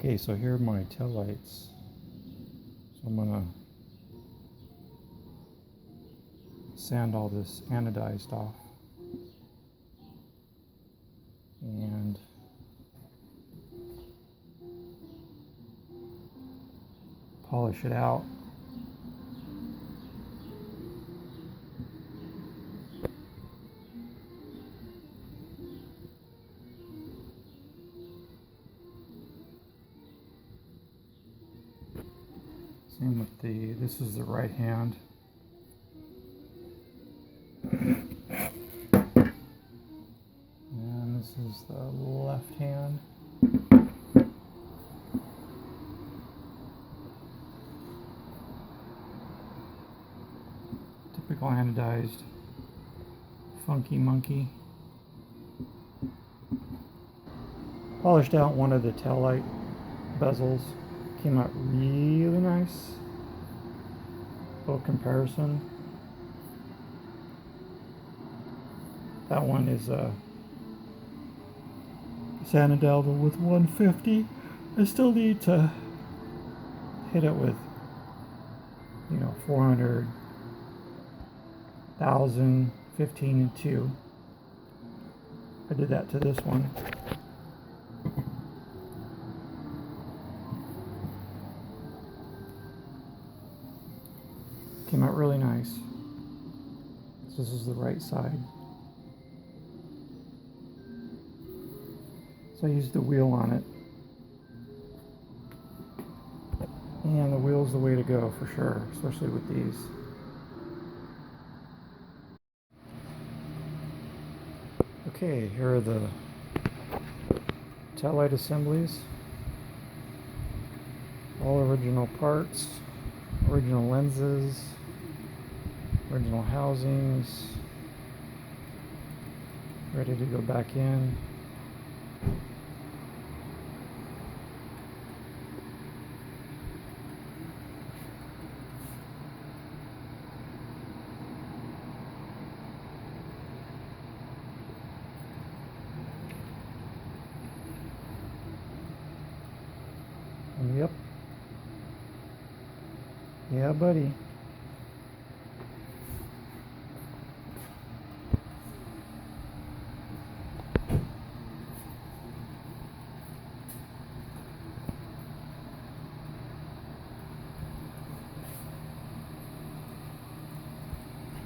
Okay, so here are my tail lights. So I'm gonna sand all this anodized off and polish it out. Same with this is the right hand. And this is the left hand. Typical anodized funky monkey. Polished out one of the taillight bezels. Came out really nice. Little comparison. That one is Sanadelva with 150. I still need to hit it with 400,000, 15 and 2. I did that to this one. Came out really nice. This is the right side. So I used the wheel on it. And the wheel's the way to go for sure, especially with these. Okay, here are the tail light assemblies. All original parts, original lenses, original housings, ready to go back in. Yep. Yeah, buddy.